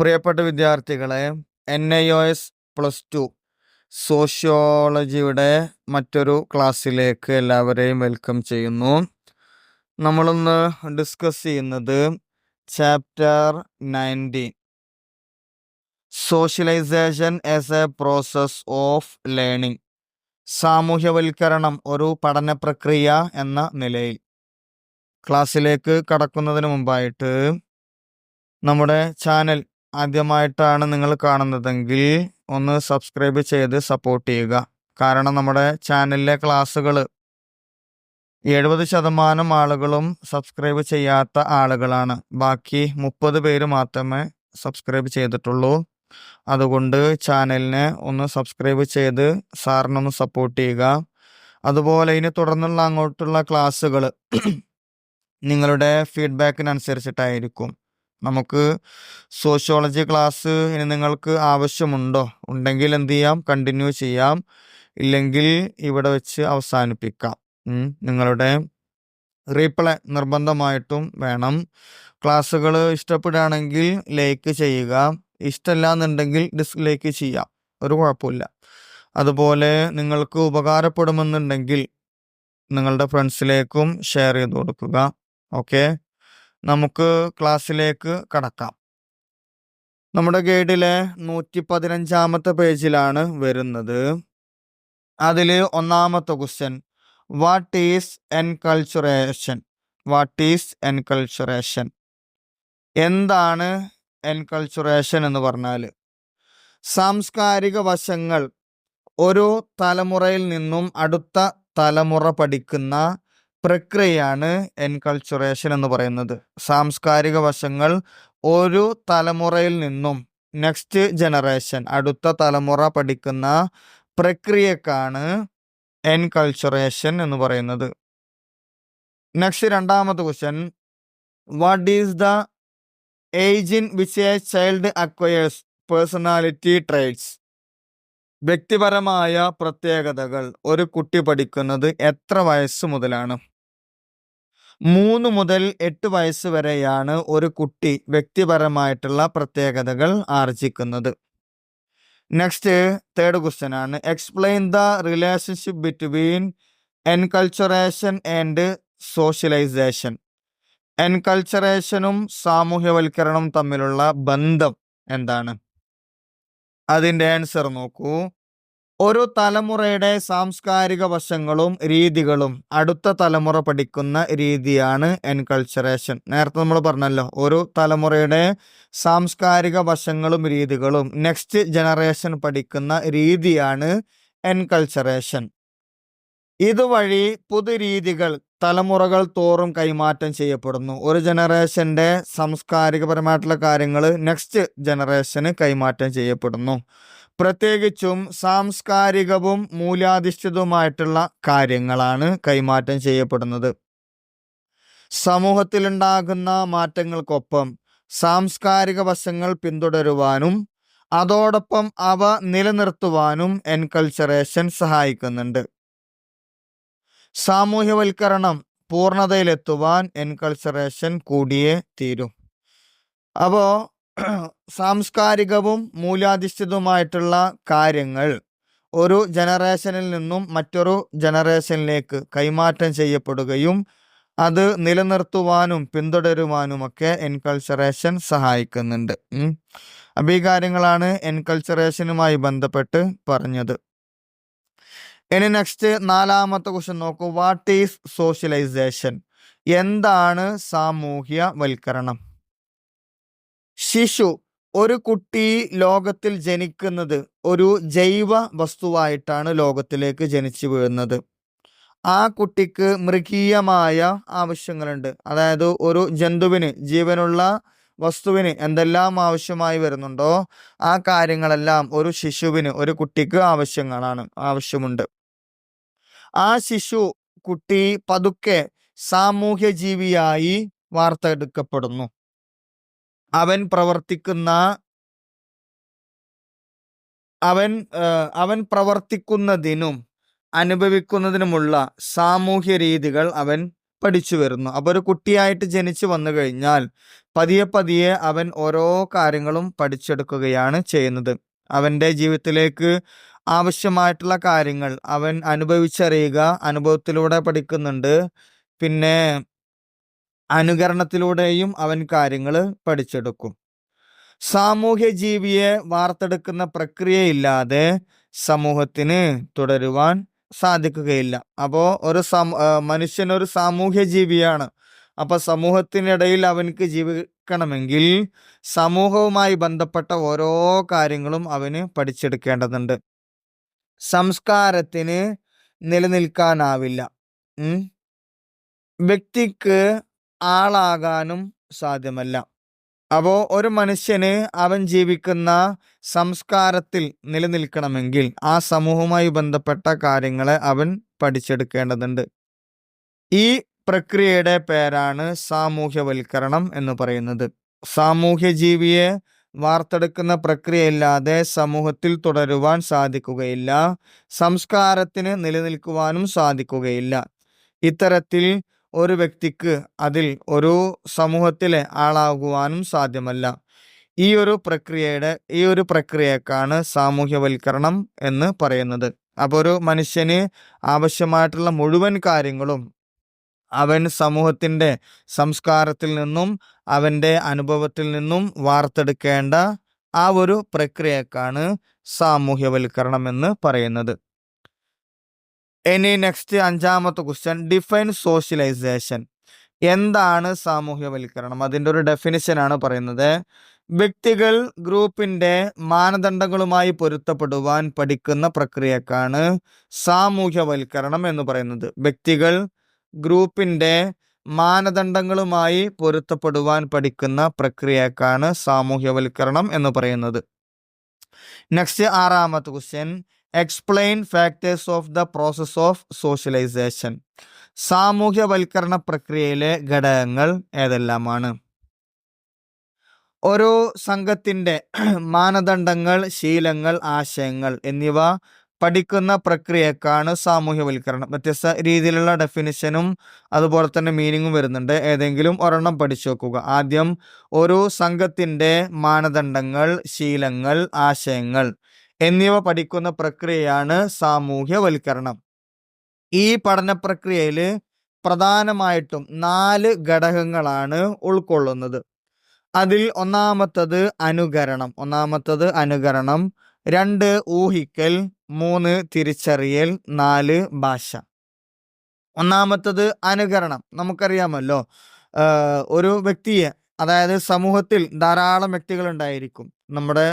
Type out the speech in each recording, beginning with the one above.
പ്രിയപ്പെട്ട വിദ്യാർത്ഥികളെ, NIOS +2 സോഷ്യോളജിയുടെ മറ്റൊരു ക്ലാസ്സിലേക്ക് എല്ലാവരെയും വെൽക്കം ചെയ്യുന്നു. നമ്മളൊന്ന് ഡിസ്കസ് ചെയ്യുന്നത് chapter 19 socialisation as a process of learning, സാമൂഹ്യവൽക്കരണം ഒരു പഠന പ്രക്രിയ എന്ന നിലയിൽ. ക്ലാസ്സിലേക്ക് കടക്കുന്നതിന് മുമ്പായിട്ട് നമ്മുടെ ചാനൽ ആദ്യമായിട്ടാണ് നിങ്ങൾ കാണുന്നതെങ്കിൽ ഒന്ന് സബ്സ്ക്രൈബ് ചെയ്ത് സപ്പോർട്ട് ചെയ്യുക. കാരണം നമ്മുടെ ചാനലിലെ ക്ലാസ്സുകൾ 70% ആളുകളും സബ്സ്ക്രൈബ് ചെയ്യാത്ത ആളുകളാണ്. ബാക്കി 30 പേര് മാത്രമേ സബ്സ്ക്രൈബ് ചെയ്തിട്ടുള്ളൂ. അതുകൊണ്ട് ചാനലിനെ ഒന്ന് സബ്സ്ക്രൈബ് ചെയ്ത് സാറിനൊന്ന് സപ്പോർട്ട് ചെയ്യുക. അതുപോലെ ഇനി തുടർന്നുള്ള അങ്ങോട്ടുള്ള ക്ലാസ്സുകൾ നിങ്ങളുടെ ഫീഡ്ബാക്കിനനുസരിച്ചിട്ടായിരിക്കും. നമുക്ക് സോഷ്യോളജി ക്ലാസ് ഇനി നിങ്ങൾക്ക് ആവശ്യമുണ്ടോ? ഉണ്ടെങ്കിൽ എന്ത് ചെയ്യാം, കണ്ടിന്യൂ ചെയ്യാം. ഇല്ലെങ്കിൽ ഇവിടെ വെച്ച് അവസാനിപ്പിക്കാം. നിങ്ങളുടെ റീപ്ലൈ നിർബന്ധമായിട്ടും വേണം. ക്ലാസ്സുകൾ ഇഷ്ടപ്പെടുകയാണെങ്കിൽ ലൈക്ക് ചെയ്യുക, ഇഷ്ടമല്ല എന്നുണ്ടെങ്കിൽ ഡിസ്ലൈക്ക് ചെയ്യാം, ഒരു കുഴപ്പമില്ല. അതുപോലെ നിങ്ങൾക്ക് ഉപകാരപ്പെടുമെന്നുണ്ടെങ്കിൽ നിങ്ങളുടെ ഫ്രണ്ട്സിലേക്കും ഷെയർ ചെയ്ത് കൊടുക്കുക. ഓക്കെ, നമുക്ക് ക്ലാസ്സിലേക്ക് കടക്കാം. നമ്മുടെ ഗൈഡിലെ 115 പേജിലാണ് വരുന്നത്. അതിൽ ഒന്നാമത്തെ question, what is enculturation? What is enculturation? എന്താണ് എൻകൾച്ചറേഷൻ എന്ന് പറഞ്ഞാൽ? സാംസ്കാരിക വശങ്ങൾ ഒരു തലമുറയിൽ നിന്നും അടുത്ത തലമുറ പഠിക്കുന്ന പ്രക്രിയയാണ് എൻകൾച്ചറേഷൻ എന്ന് പറയുന്നത്. സാംസ്കാരിക വശങ്ങൾ ഒരു തലമുറയിൽ നിന്നും നെക്സ്റ്റ് ജനറേഷൻ, അടുത്ത തലമുറ പഠിക്കുന്ന പ്രക്രിയക്കാണ് എൻകൾച്ചറേഷൻ എന്ന് പറയുന്നത്. നെക്സ്റ്റ് രണ്ടാമത്തെ question, what is the age in which A child acquires personality traits? വ്യക്തിപരമായ പ്രത്യേകതകൾ ഒരു കുട്ടി പഠിക്കുന്നത് എത്ര വയസ്സ് മുതലാണ്? 3 മുതൽ 8 വയസ്സ് വരെയാണ് ഒരു കുട്ടി വ്യക്തിപരമായിട്ടുള്ള പ്രത്യേകതകൾ ആർജിക്കുന്നത്. നെക്സ്റ്റ് തേർഡ് ക്വസ്റ്റ്യൻ ആണ്, explain the relationship between enculturation and socialisation. എൻകൾച്ചറേഷനും സാമൂഹ്യവൽക്കരണവും തമ്മിലുള്ള ബന്ധം എന്താണ്? അതിൻ്റെ ആൻസർ നോക്കൂ. ഒരു തലമുറയുടെ സാംസ്കാരിക വശങ്ങളും രീതികളും അടുത്ത തലമുറ പഠിക്കുന്ന രീതിയാണ് എൻകൾച്ചറേഷൻ. നേരത്തെ നമ്മൾ പറഞ്ഞല്ലോ, ഒരു തലമുറയുടെ സാംസ്കാരിക വശങ്ങളും രീതികളും നെക്സ്റ്റ് ജനറേഷൻ പഠിക്കുന്ന രീതിയാണ് എൻകൾച്ചറേഷൻ. ഇതുവഴി പുതുരീതികൾ തലമുറകൾ തോറും കൈമാറ്റം ചെയ്യപ്പെടുന്നു. ഒരു ജനറേഷൻ്റെ സാംസ്കാരികപരമായിട്ടുള്ള കാര്യങ്ങൾ നെക്സ്റ്റ് ജനറേഷന് കൈമാറ്റം ചെയ്യപ്പെടുന്നു. പ്രത്യേകിച്ചും സാംസ്കാരികവും മൂല്യാധിഷ്ഠിതവുമായിട്ടുള്ള കാര്യങ്ങളാണ് കൈമാറ്റം ചെയ്യപ്പെടുന്നത്. സമൂഹത്തിലുണ്ടാകുന്ന മാറ്റങ്ങൾക്കൊപ്പം സാംസ്കാരിക വശങ്ങൾ പിന്തുടരുവാനും അതോടൊപ്പം അവ നിലനിർത്തുവാനും എൻകൾച്ചറേഷൻ സഹായിക്കുന്നുണ്ട്. സാമൂഹ്യവൽക്കരണം പൂർണ്ണതയിലെത്തുവാൻ എൻകൾച്ചറേഷൻ കൂടിയേ തീരും. അപ്പോൾ സാംസ്കാരികവും മൂല്യാധിഷ്ഠിതവുമായിട്ടുള്ള കാര്യങ്ങൾ ഒരു ജനറേഷനിൽ നിന്നും മറ്റൊരു ജനറേഷനിലേക്ക് കൈമാറ്റം ചെയ്യപ്പെടുകയും അത് നിലനിർത്തുവാനും പിന്തുടരുവാനുമൊക്കെ എൻകൾച്ചറേഷൻ സഹായിക്കുന്നുണ്ട്. അപ്പോൾ ഈ കാര്യങ്ങളാണ് എൻകൾച്ചറേഷനുമായി ബന്ധപ്പെട്ട് പറഞ്ഞത്. ഇനി നെക്സ്റ്റ് നാലാമത്തെ ക്വസ്റ്റ്യൻ നോക്കൂ. What is socialisation? എന്താണ് സാമൂഹ്യവൽക്കരണം? ശിശു, ഒരു കുട്ടി ലോകത്തിൽ ജനിക്കുന്നത് ഒരു ജൈവ വസ്തുവായിട്ടാണ് ലോകത്തിലേക്ക് ജനിച്ചു വീഴുന്നത്. ആ കുട്ടിക്ക് മൃഗീയമായ ആവശ്യങ്ങളുണ്ട്. അതായത് ഒരു ജന്തുവിന്, ജീവനുള്ള വസ്തുവിന് എന്തെല്ലാം ആവശ്യമായി വരുന്നുണ്ടോ ആ കാര്യങ്ങളെല്ലാം ഒരു ശിശുവിന്, ഒരു കുട്ടിക്ക് ആവശ്യമുണ്ട്. ആ ശിശു കുട്ടി പതുക്കെ സാമൂഹ്യ ജീവിയായി വാർത്തെടുക്കപ്പെടുന്നു. അവൻ പ്രവർത്തിക്കുന്നതിനും അനുഭവിക്കുന്നതിനുമുള്ള സാമൂഹ്യ രീതികൾ അവൻ പഠിച്ചു വരുന്നു. അപ്പോൾ ഒരു കുട്ടിയായിട്ട് ജനിച്ചു വന്നു കഴിഞ്ഞാൽ പതിയെ പതിയെ അവൻ ഓരോ കാര്യങ്ങളും പഠിച്ചെടുക്കുകയാണ് ചെയ്യുന്നത്. അവൻ്റെ ജീവിതത്തിലേക്ക് ആവശ്യമായിട്ടുള്ള കാര്യങ്ങൾ അവൻ അനുഭവിച്ചറിയുക, അനുഭവത്തിലൂടെ പഠിക്കുന്നുണ്ട്. പിന്നെ അനുകരണത്തിലൂടെയും അവൻ കാര്യങ്ങൾ പഠിച്ചെടുക്കും. സാമൂഹ്യ ജീവിയെ വാർത്തെടുക്കുന്ന പ്രക്രിയയില്ലാതെ സമൂഹത്തിന് തുടരുവാൻ സാധിക്കുകയില്ല. അപ്പോൾ മനുഷ്യനൊരു സാമൂഹ്യ ജീവിയാണ്. അപ്പൊ സമൂഹത്തിനിടയിൽ അവനക്ക് ജീവിക്കണമെങ്കിൽ സമൂഹവുമായി ബന്ധപ്പെട്ട ഓരോ കാര്യങ്ങളും അവന് പഠിച്ചെടുക്കേണ്ടതുണ്ട്. സംസ്കാരത്തിന് നിലനിൽക്കാനാവില്ല. വ്യക്തിക്ക് ആളാകാനും സാധ്യമല്ല. അപ്പോൾ ഒരു മനുഷ്യന് അവൻ ജീവിക്കുന്ന സംസ്കാരത്തിൽ നിലനിൽക്കണമെങ്കിൽ ആ സമൂഹവുമായി ബന്ധപ്പെട്ട കാര്യങ്ങളെ അവൻ പഠിച്ചെടുക്കേണ്ടതുണ്ട്. ഈ പ്രക്രിയയുടെ പേരാണ് സാമൂഹ്യവൽക്കരണം എന്ന് പറയുന്നത്. സാമൂഹ്യ ജീവിയെ വാർത്തെടുക്കുന്ന പ്രക്രിയയില്ലാതെ സമൂഹത്തിൽ തുടരുവാൻ സാധിക്കുകയില്ല. സംസ്കാരത്തിന് നിലനിൽക്കുവാനും സാധിക്കുകയില്ല. ഇത്തരത്തിൽ ഒരു വ്യക്തിക്ക് അതിൽ ഒരു സമൂഹത്തിലെ ആളാകുവാനും സാധ്യമല്ല. ഈ ഒരു പ്രക്രിയക്കാണ് സാമൂഹ്യവൽക്കരണം എന്ന് പറയുന്നത്. അപ്പോൾ ഒരു മനുഷ്യന് ആവശ്യമായിട്ടുള്ള മുഴുവൻ കാര്യങ്ങളും അവൻ സമൂഹത്തിൻ്റെ സംസ്കാരത്തിൽ നിന്നും അവൻ്റെ അനുഭവത്തിൽ നിന്നും വാർത്തെടുക്കേണ്ട ആ ഒരു പ്രക്രിയക്കാണ് സാമൂഹ്യവൽക്കരണം എന്ന് പറയുന്നത്. ഇനി നെക്സ്റ്റ് 5ാമത്തെ ക്വസ്റ്റ്യൻ, ഡിഫൈൻ സോഷ്യലൈസേഷൻ. എന്താണ് സാമൂഹ്യവൽക്കരണം? അതിൻ്റെ ഒരു ഡെഫിനിഷനാണ് പറയുന്നത്. വ്യക്തികൾ ഗ്രൂപ്പിൻ്റെ മാനദണ്ഡങ്ങളുമായി പൊരുത്തപ്പെടുവാൻ പഠിക്കുന്ന പ്രക്രിയക്കാണ് സാമൂഹ്യവൽക്കരണം എന്ന് പറയുന്നത്. വ്യക്തികൾ ഗ്രൂപ്പിൻ്റെ മാനദണ്ഡങ്ങളുമായി പൊരുത്തപ്പെടുവാൻ പഠിക്കുന്ന പ്രക്രിയക്കാണ് സാമൂഹ്യവൽക്കരണം എന്ന് പറയുന്നത്. നെക്സ്റ്റ് 6ാമത്തെ question, explain factors of the process of socialisation. സാമൂഹ്യവൽക്കരണ പ്രക്രിയയിലെ ഘടകങ്ങൾ ഏതെല്ലാമാണ്? ഓരോ സംഘത്തിൻ്റെ മാനദണ്ഡങ്ങൾ, ശീലങ്ങൾ, ആശയങ്ങൾ എന്നിവ പഠിക്കുന്ന പ്രക്രിയക്കാണ് സാമൂഹ്യവൽക്കരണം. വ്യത്യസ്ത രീതിയിലുള്ള ഡെഫിനിഷനും അതുപോലെ തന്നെ മീനിങ്ങും വരുന്നുണ്ട്. ഏതെങ്കിലും ഒരെണ്ണം പഠിച്ചു വെക്കുക. ആദ്യം ഓരോ സംഘത്തിൻ്റെ മാനദണ്ഡങ്ങൾ, ശീലങ്ങൾ, ആശയങ്ങൾ എന്നിവ പഠിക്കുന്ന പ്രക്രിയയാണ് സാമൂഹ്യവൽക്കരണം. ഈ പഠന പ്രക്രിയയിൽ പ്രധാനമായിട്ടും 4 ഘടകങ്ങളാണ് ഉൾക്കൊള്ളുന്നത്. അതിൽ ഒന്നാമത്തത് അനുകരണം, 2 ഊഹിക്കൽ, 3 തിരിച്ചറിയൽ, 4 ഭാഷ. ഒന്നാമത്തത് അനുകരണം. നമുക്കറിയാമല്ലോ, ഒരു വ്യക്തിയെ, അതായത് സമൂഹത്തിൽ ധാരാളം വ്യക്തികൾ ഉണ്ടായിരിക്കും. നമ്മുടെ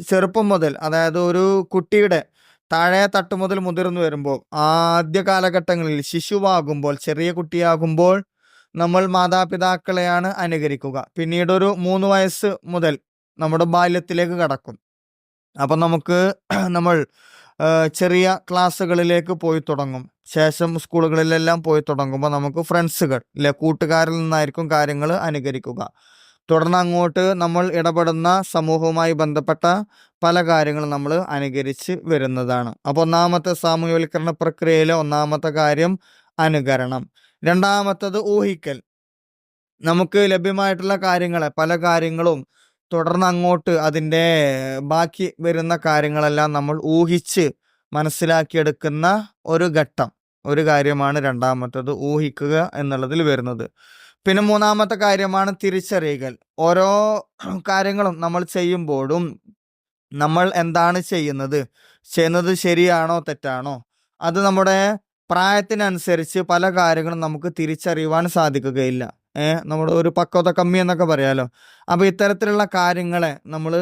ചെറുപ്പം മുതൽ, അതായത് ഒരു കുട്ടിയുടെ താഴെ തട്ട് മുതൽ മുതിർന്നു വരുമ്പോൾ, ആദ്യ കാലഘട്ടങ്ങളിൽ ശിശുവാകുമ്പോൾ, ചെറിയ കുട്ടിയാകുമ്പോൾ നമ്മൾ മാതാപിതാക്കളെയാണ് അനുകരിക്കുക. പിന്നീട് ഒരു 3 വയസ്സ് മുതൽ നമ്മുടെ ബാല്യത്തിലേക്ക് കടക്കും. അപ്പം നമ്മൾ ചെറിയ ക്ലാസ്സുകളിലേക്ക് പോയി തുടങ്ങും. ശേഷം സ്കൂളുകളിലെല്ലാം പോയി തുടങ്ങുമ്പോൾ നമുക്ക് ഫ്രണ്ട്സുകൾ കൂട്ടുകാരിൽ നിന്നായിരിക്കും കാര്യങ്ങൾ അനുകരിക്കുക. തുടർന്ന് അങ്ങോട്ട് നമ്മൾ ഇടപെടുന്ന സമൂഹവുമായി ബന്ധപ്പെട്ട പല കാര്യങ്ങളും നമ്മൾ അനുകരിച്ച് വരുന്നതാണ്. അപ്പോൾ ഒന്നാമത്തെ സാമൂഹ്യവൽക്കരണ പ്രക്രിയയിലെ ഒന്നാമത്തെ കാര്യം അനുകരണം. രണ്ടാമത്തത് ഊഹിക്കൽ. നമുക്ക് ലഭ്യമായിട്ടുള്ള കാര്യങ്ങളെ, പല കാര്യങ്ങളും തുടർന്ന് അങ്ങോട്ട് അതിൻ്റെ ബാക്കി വരുന്ന കാര്യങ്ങളെല്ലാം നമ്മൾ ഊഹിച്ച് മനസ്സിലാക്കിയെടുക്കുന്ന ഒരു കാര്യമാണ് രണ്ടാമത്തത്, ഊഹിക്കുക എന്നുള്ളതിൽ വരുന്നത്. പിന്നെ മൂന്നാമത്തെ കാര്യമാണ് തിരിച്ചറിയൽ. ഓരോ കാര്യങ്ങളും നമ്മൾ ചെയ്യുമ്പോഴും നമ്മൾ എന്താണ് ചെയ്യുന്നത് ശരിയാണോ തെറ്റാണോ, അത് നമ്മുടെ പ്രായത്തിനനുസരിച്ച് പല കാര്യങ്ങളും നമുക്ക് തിരിച്ചറിയുവാൻ സാധിക്കുകയില്ല. നമ്മുടെ ഒരു പക്വത കമ്മി എന്നൊക്കെ പറയാലോ. അപ്പോൾ ഇത്തരത്തിലുള്ള കാര്യങ്ങളെ നമ്മൾ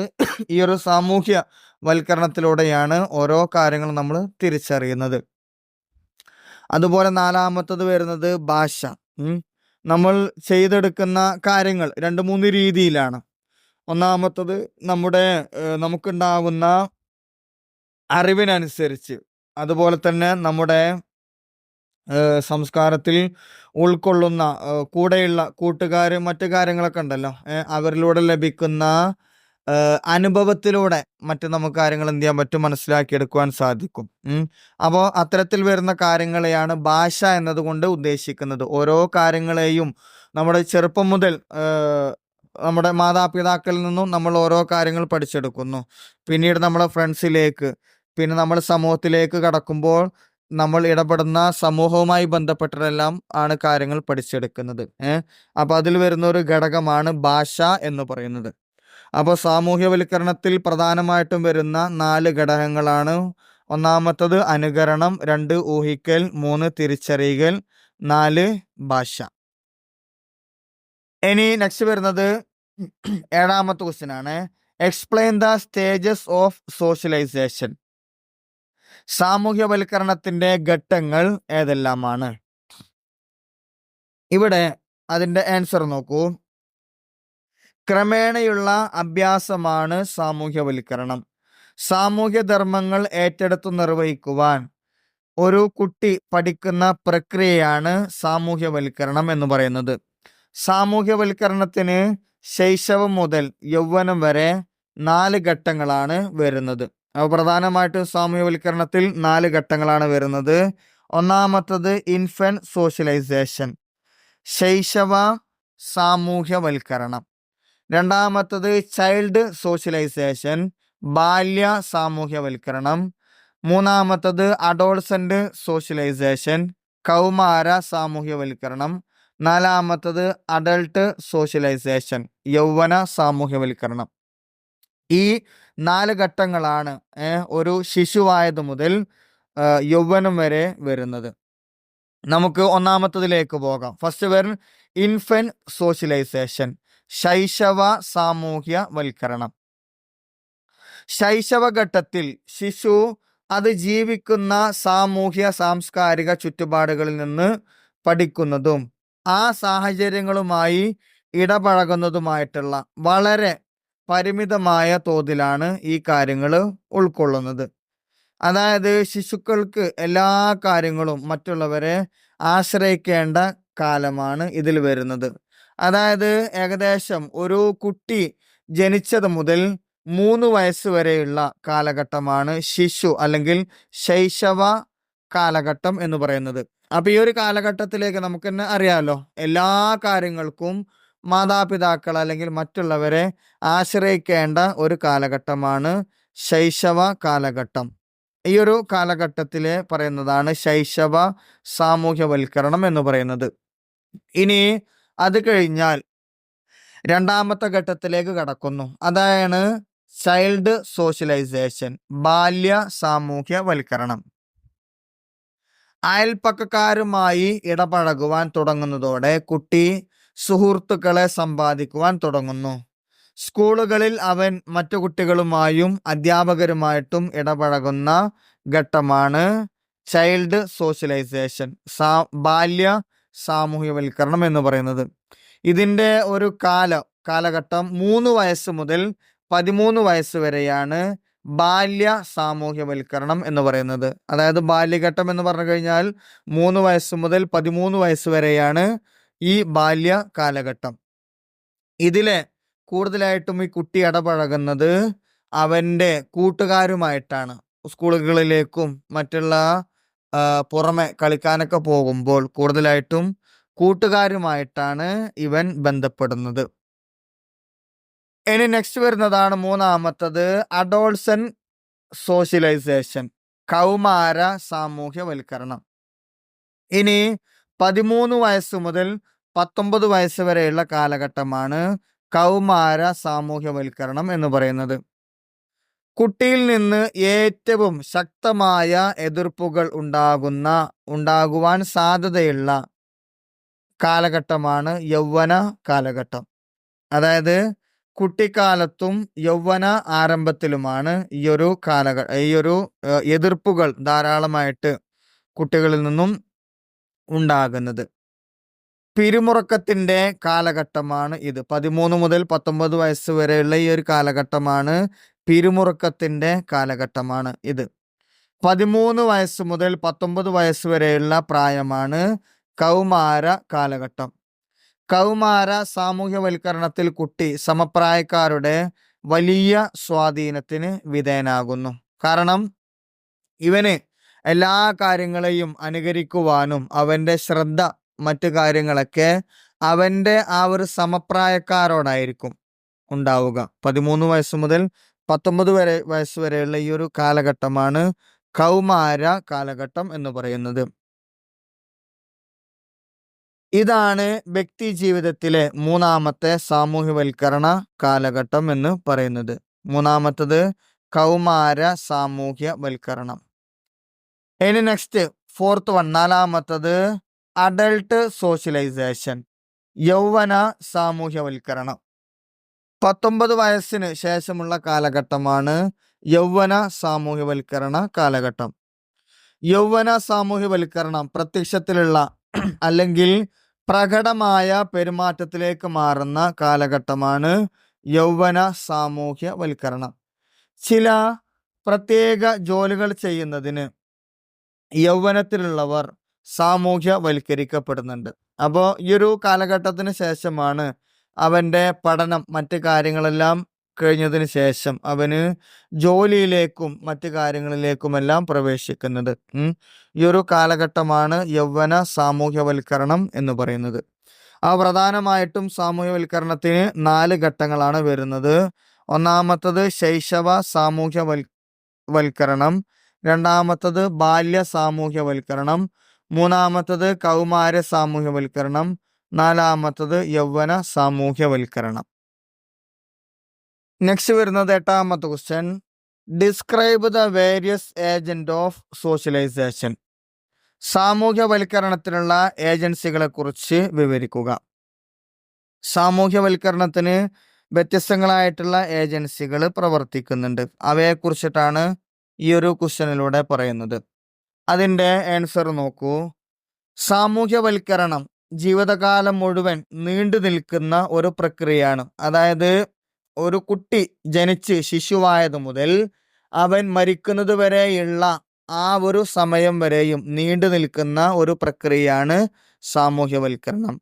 ഈ ഒരു സാമൂഹ്യ വൽക്കരണത്തിലൂടെയാണ് ഓരോ കാര്യങ്ങളും നമ്മൾ തിരിച്ചറിയുന്നത്. അതുപോലെ നാലാമത്തത് വരുന്നത് ഭാഷ. നമ്മൾ ചെയ്തെടുക്കുന്ന കാര്യങ്ങൾ 2-3 രീതിയിലാണ്. ഒന്നാമത്തത് നമുക്കുണ്ടാകുന്ന അറിവിനനുസരിച്ച്, അതുപോലെ തന്നെ നമ്മുടെ സംസ്കാരത്തിൽ ഉൾക്കൊള്ളുന്ന കൂടെയുള്ള കൂട്ടുകാർ, മറ്റു കാര്യങ്ങളൊക്കെ ഉണ്ടല്ലോ, അവരിലൂടെ ലഭിക്കുന്ന അനുഭവത്തിലൂടെ നമുക്ക് കാര്യങ്ങൾ എന്ത് ചെയ്യാൻ പറ്റും, മനസ്സിലാക്കിയെടുക്കുവാൻ സാധിക്കും. അപ്പോൾ അത്തരത്തിൽ വരുന്ന കാര്യങ്ങളെയാണ് ഭാഷ എന്നതുകൊണ്ട് ഉദ്ദേശിക്കുന്നത്. ഓരോ കാര്യങ്ങളെയും നമ്മുടെ ചെറുപ്പം മുതൽ നമ്മുടെ മാതാപിതാക്കളിൽ നിന്നും നമ്മൾ ഓരോ കാര്യങ്ങൾ പഠിച്ചെടുക്കുന്നു. പിന്നീട് നമ്മുടെ ഫ്രണ്ട്സിലേക്ക്, പിന്നെ നമ്മൾ സമൂഹത്തിലേക്ക് കടക്കുമ്പോൾ നമ്മൾ ഇടപെടുന്ന സമൂഹവുമായി ബന്ധപ്പെട്ടതെല്ലാം ആണ് കാര്യങ്ങൾ പഠിച്ചെടുക്കുന്നത്. അപ്പൊ അതിൽ വരുന്ന ഒരു ഘടകമാണ് ഭാഷ എന്ന് പറയുന്നത്. അപ്പോൾ സാമൂഹ്യവൽക്കരണത്തിൽ പ്രധാനമായിട്ടും വരുന്ന 4 ഘടകങ്ങളാണ്. ഒന്നാമത്തത് അനുകരണം, 2 ഊഹിക്കൽ, 3 തിരിച്ചറിയൽ, 4 ഭാഷ. ഇനി നെക്സ്റ്റ് വരുന്നത് 7ാമത്തെ ക്വസ്റ്റ്യൻ ആണ്. Explain the stages of socialisation. സാമൂഹ്യവൽക്കരണത്തിന്റെ ഘട്ടങ്ങൾ ഏതെല്ലാമാണ്? ഇവിടെ അതിന്റെ ആൻസർ നോക്കൂ. ക്രമേണയുള്ള അഭ്യാസമാണ് സാമൂഹ്യവൽക്കരണം. സാമൂഹ്യധർമ്മങ്ങൾ ഏറ്റെടുത്തു നിർവഹിക്കുവാൻ ഒരു കുട്ടി പഠിക്കുന്ന പ്രക്രിയയാണ് സാമൂഹ്യവൽക്കരണം എന്ന് പറയുന്നത്. സാമൂഹ്യവൽക്കരണത്തിന് ശൈശവം മുതൽ യൗവനം വരെ 4 ഘട്ടങ്ങളാണ് വരുന്നത്. അപ്പോൾ പ്രധാനമായിട്ടും സാമൂഹ്യവൽക്കരണത്തിൽ 4 ഘട്ടങ്ങളാണ് വരുന്നത്. ഒന്നാമത്തത് ഇൻഫന്റ് സോഷ്യലൈസേഷൻ, ശൈശവ സാമൂഹ്യവൽക്കരണം. രണ്ടാമത്തത് ചൈൽഡ് സോഷ്യലൈസേഷൻ, ബാല്യ സാമൂഹ്യവൽക്കരണം. മൂന്നാമത്തത് അഡോൾസെന്റ് സോഷ്യലൈസേഷൻ, കൗമാര സാമൂഹ്യവൽക്കരണം. നാലാമത്തത് അഡൾട്ട് സോഷ്യലൈസേഷൻ, യൗവന സാമൂഹ്യവൽക്കരണം. ഈ 4 ഘട്ടങ്ങളാണ് ഒരു ശിശുവായത് മുതൽ യൗവനം വരെ വരുന്നത്. നമുക്ക് ഒന്നാമത്തതിലേക്ക് പോകാം. ഫസ്റ്റ് വരും ഇൻഫന്റ് സോഷ്യലൈസേഷൻ, ശൈശവ സാമൂഹ്യവൽക്കരണം. ശൈശവഘട്ടത്തിൽ ശിശു അത് ജീവിക്കുന്ന സാമൂഹ്യ സാംസ്കാരിക ചുറ്റുപാടുകളിൽ നിന്ന് പഠിക്കുന്നതും ആ സാഹചര്യങ്ങളുമായി ഇടപഴകുന്നതുമായിട്ടുള്ള വളരെ പരിമിതമായ തോതിലാണ് ഈ കാര്യങ്ങൾ ഉൾക്കൊള്ളുന്നത്. അതായത് ശിശുക്കൾക്ക് എല്ലാ കാര്യങ്ങളും മറ്റുള്ളവരെ ആശ്രയിക്കേണ്ട കാലമാണ് ഇതിൽ വരുന്നത്. അതായത് ഏകദേശം ഒരു കുട്ടി ജനിച്ചത് മുതൽ 3 വയസ്സ് വരെയുള്ള കാലഘട്ടമാണ് ശിശു അല്ലെങ്കിൽ ശൈശവ കാലഘട്ടം എന്ന് പറയുന്നത്. അപ്പൊ ഈ ഒരു കാലഘട്ടത്തിലേക്ക് നമുക്ക് തന്നെ അറിയാലോ, എല്ലാ കാര്യങ്ങൾക്കും മാതാപിതാക്കൾ അല്ലെങ്കിൽ മറ്റുള്ളവരെ ആശ്രയിക്കേണ്ട ഒരു കാലഘട്ടമാണ് ശൈശവ കാലഘട്ടം. ഈ ഒരു കാലഘട്ടത്തിലെ പറയുന്നതാണ് ശൈശവ സാമൂഹ്യവൽക്കരണം എന്ന് പറയുന്നത്. ഇനി അത് കഴിഞ്ഞാൽ 2ാമത്തെ ഘട്ടത്തിലേക്ക് കടക്കുന്നു. അതാണ് ചൈൽഡ് സോഷ്യലൈസേഷൻ, ബാല്യ സാമൂഹ്യവൽക്കരണം. അയൽപ്പക്കക്കാരുമായി ഇടപഴകുവാൻ തുടങ്ങുന്നതോടെ കുട്ടി സുഹൃത്തുക്കളെ സമ്പാദിക്കുവാൻ തുടങ്ങുന്നു. സ്കൂളുകളിൽ അവൻ മറ്റു കുട്ടികളുമായും അധ്യാപകരുമായിട്ടും ഇടപഴകുന്ന ഘട്ടമാണ് ചൈൽഡ് സോഷ്യലൈസേഷൻ, ബാല്യ സാമൂഹ്യവൽക്കരണം എന്ന് പറയുന്നത്. ഇതിൻ്റെ ഒരു കാലഘട്ടം 3 വയസ്സ് മുതൽ 13 വയസ്സ് വരെയാണ് ബാല്യ സാമൂഹ്യവൽക്കരണം എന്ന് പറയുന്നത്. അതായത് ബാല്യഘട്ടം എന്ന് പറഞ്ഞു കഴിഞ്ഞാൽ 3 വയസ്സ് മുതൽ 13 വയസ്സ് വരെയാണ് ഈ ബാല്യ കാലഘട്ടം. ഇതിലെ കൂടുതലായിട്ടും ഈ കുട്ടി ഇടപഴകുന്നത് അവൻ്റെ കൂട്ടുകാരുമായിട്ടാണ്. സ്കൂളുകളിലേക്കും മറ്റുള്ള പുറമെ കളിക്കാനൊക്കെ പോകുമ്പോൾ കൂടുതലായിട്ടും കൂട്ടുകാരുമായിട്ടാണ് ഇവൻ ബന്ധപ്പെടുന്നത്. ഇനി നെക്സ്റ്റ് വരുന്നതാണ് 3ാമത്തത് അഡോൾസൻ സോഷ്യലൈസേഷൻ, കൗമാര സാമൂഹ്യവൽക്കരണം. ഇനി 13 വയസ്സ് മുതൽ 19 വയസ്സ് വരെയുള്ള കാലഘട്ടമാണ് കൗമാര സാമൂഹ്യവൽക്കരണം എന്ന് പറയുന്നത്. കുട്ടിയിൽ നിന്ന് ഏറ്റവും ശക്തമായ എതിർപ്പുകൾ ഉണ്ടാകുവാൻ സാധ്യതയുള്ള കാലഘട്ടമാണ് യൗവന കാലഘട്ടം. അതായത് കുട്ടിക്കാലത്തും യൗവന ആരംഭത്തിലുമാണ് ഈ ഒരു എതിർപ്പുകൾ ധാരാളമായിട്ട് കുട്ടികളിൽ നിന്നും ഉണ്ടാകുന്നത്. പിരിമുറുക്കത്തിന്റെ കാലഘട്ടമാണ് ഇത്. 13 മുതൽ 19 വയസ്സ് വരെയുള്ള ഈ ഒരു കാലഘട്ടമാണ് പിരിമുറുക്കത്തിന്റെ കാലഘട്ടമാണ് ഇത്. 13 വയസ്സ് മുതൽ 19 വയസ്സ് വരെയുള്ള പ്രായമാണ് കൗമാര കാലഘട്ടം. കൗമാര സാമൂഹ്യവൽക്കരണത്തിൽ കുട്ടി സമപ്രായക്കാരുടെ വലിയ സ്വാധീനത്തിന് വിധേയനാകുന്നു. കാരണം ഇവന് എല്ലാ കാര്യങ്ങളെയും അനുകരിക്കുവാനും അവൻ്റെ ശ്രദ്ധ മറ്റു കാര്യങ്ങളൊക്കെ അവൻ്റെ ആ ഒരു സമപ്രായക്കാരോടായിരിക്കും ഉണ്ടാവുക. 13 വയസ്സ് മുതൽ 19 വയസ്സ് വരെയുള്ള ഈ ഒരു കാലഘട്ടമാണ് കൗമാര കാലഘട്ടം എന്ന് പറയുന്നത്. ഇതാണ് വ്യക്തി ജീവിതത്തിലെ മൂന്നാമത്തെ സാമൂഹ്യവൽക്കരണ കാലഘട്ടം എന്ന് പറയുന്നത്. മൂന്നാമത്തത് കൗമാര സാമൂഹ്യവൽക്കരണം. ഇനി നെക്സ്റ്റ് ഫോർത്ത് വൺ, നാലാമത്തത് അഡൾട്ട് സോഷ്യലൈസേഷൻ, യൗവന സാമൂഹ്യവൽക്കരണം. 19 വയസ്സിന് ശേഷമുള്ള കാലഘട്ടമാണ് യൗവന സാമൂഹ്യവൽക്കരണ കാലഘട്ടം. യൗവന സാമൂഹ്യവൽക്കരണം പ്രത്യക്ഷത്തിലുള്ള അല്ലെങ്കിൽ പ്രകടമായ പെരുമാറ്റത്തിലേക്ക് മാറുന്ന കാലഘട്ടമാണ് യൗവന സാമൂഹ്യവൽക്കരണം. ചില പ്രത്യേക ജോലികൾ ചെയ്യുന്നതിന് യൗവനത്തിലുള്ളവർ സാമൂഹ്യവൽക്കരിക്കപ്പെടുന്നുണ്ട്. അപ്പോൾ ഈ ഒരു കാലഘട്ടത്തിന് ശേഷമാണ് അവൻ്റെ പഠനം മറ്റ് കാര്യങ്ങളെല്ലാം കഴിഞ്ഞതിന് ശേഷം അവന് ജോലിയിലേക്കും മറ്റ് കാര്യങ്ങളിലേക്കുമെല്ലാം പ്രവേശിക്കുന്നത്. ഈ ഒരു കാലഘട്ടമാണ് യൗവന സാമൂഹ്യവൽക്കരണം എന്ന് പറയുന്നത്. പ്രധാനമായിട്ടും സാമൂഹ്യവൽക്കരണത്തിന് 4 ഘട്ടങ്ങളാണ് വരുന്നത്. ഒന്നാമത്തത് ശൈശവ സാമൂഹ്യവൽക്കരണം, രണ്ടാമത്തത് ബാല്യ സാമൂഹ്യവൽക്കരണം, മൂന്നാമത്തത് കൗമാര സാമൂഹ്യവൽക്കരണം, നാലാമത്തത് യൗവന സാമൂഹ്യവൽക്കരണം. നെക്സ്റ്റ് വരുന്നത് 8ാമത്തെ question, describe the various agent of socialisation. സാമൂഹ്യവൽക്കരണത്തിനുള്ള ഏജൻസികളെ കുറിച്ച് വിവരിക്കുക. സാമൂഹ്യവൽക്കരണത്തിന് വ്യത്യസ്തങ്ങളായിട്ടുള്ള ഏജൻസികൾ പ്രവർത്തിക്കുന്നുണ്ട്. അവയെക്കുറിച്ചിട്ടാണ് ഈ ഒരു ക്വസ്റ്റ്യനിലൂടെ പറയുന്നത്. അതിൻ്റെ ആൻസർ നോക്കൂ. സാമൂഹ്യവൽക്കരണം ജീവിതകാലം മുഴുവൻ നീണ്ടു നിൽക്കുന്ന ഒരു പ്രക്രിയയാണ്. അതായത് ഒരു കുട്ടി ജനിച്ച് ശിശുവായത് മുതൽ അവൻ മരിക്കുന്നത് വരെയുള്ള ആ ഒരു സമയം വരെയും നീണ്ടു നിൽക്കുന്ന ഒരു പ്രക്രിയയാണ് സാമൂഹ്യവൽക്കരണം.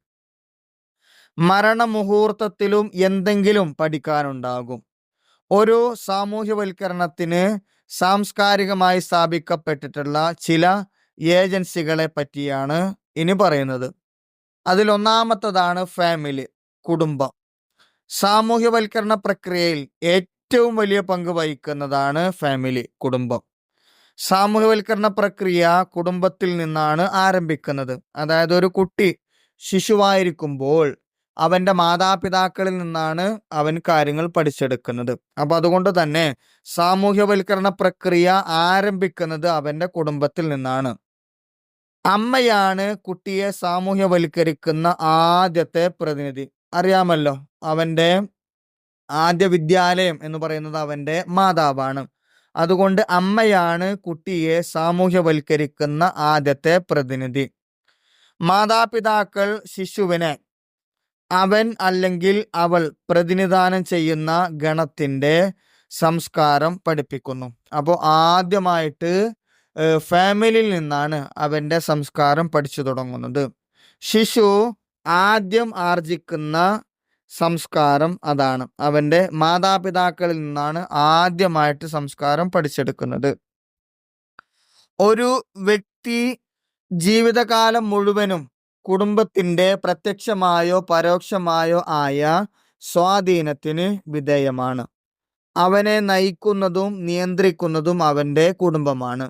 മരണമുഹൂർത്തത്തിലും എന്തെങ്കിലും പഠിക്കാനുണ്ടാകും. ഒരു സാമൂഹ്യവൽക്കരണത്തിന് സാംസ്കാരികമായി സ്ഥാപിക്കപ്പെട്ടിട്ടുള്ള ചില ഏജൻസികളെ പറ്റിയാണ് ഇനി പറയുന്നത്. അതിലൊന്നാമത്തതാണ് ഫാമിലി, കുടുംബം. സാമൂഹ്യവൽക്കരണ പ്രക്രിയയിൽ ഏറ്റവും വലിയ പങ്ക് വഹിക്കുന്നതാണ് ഫാമിലി, കുടുംബം. സാമൂഹ്യവൽക്കരണ പ്രക്രിയ കുടുംബത്തിൽ നിന്നാണ് ആരംഭിക്കുന്നത്. അതായത് ഒരു കുട്ടി ശിശുവായിരിക്കുമ്പോൾ അവൻ്റെ മാതാപിതാക്കളിൽ നിന്നാണ് അവൻ കാര്യങ്ങൾ പഠിച്ചെടുക്കുന്നത്. അപ്പൊ അതുകൊണ്ട് തന്നെ സാമൂഹ്യവൽക്കരണ പ്രക്രിയ ആരംഭിക്കുന്നത് അവൻ്റെ കുടുംബത്തിൽ നിന്നാണ്. അമ്മയാണ് കുട്ടിയെ സാമൂഹ്യവൽക്കരിക്കുന്ന ആദ്യത്തെ പ്രതിനിധി. അറിയാമല്ലോ, അവൻ്റെ ആദ്യ വിദ്യാലയം എന്ന് പറയുന്നത് അവൻ്റെ മാതാവാണ്. അതുകൊണ്ട് അമ്മയാണ് കുട്ടിയെ സാമൂഹ്യവൽക്കരിക്കുന്ന ആദ്യത്തെ പ്രതിനിധി. മാതാപിതാക്കൾ ശിശുവിനെ അവൻ അല്ലെങ്കിൽ അവൾ പ്രതിനിധാനം ചെയ്യുന്ന ഗണത്തിൻ്റെ സംസ്കാരം പഠിപ്പിക്കുന്നു. അപ്പോൾ ആദ്യമായിട്ട് ഫാമിലിയിൽ നിന്നാണ് അവൻ്റെ സംസ്കാരം പഠിച്ചു തുടങ്ങുന്നത്. ശിശു ആദ്യം ആർജിക്കുന്ന സംസ്കാരം അതാണ്. അവൻ്റെ മാതാപിതാക്കളിൽ നിന്നാണ് ആദ്യമായിട്ട് സംസ്കാരം പഠിച്ചെടുക്കുന്നത്. ഒരു വ്യക്തി ജീവിതകാലം മുഴുവനും കുടുംബത്തിൻ്റെ പ്രത്യക്ഷമായോ പരോക്ഷമായോ ആയ സ്വാധീനത്തിന് വിധേയമാണ്. അവനെ നയിക്കുന്നതും നിയന്ത്രിക്കുന്നതും അവൻ്റെ കുടുംബമാണ്.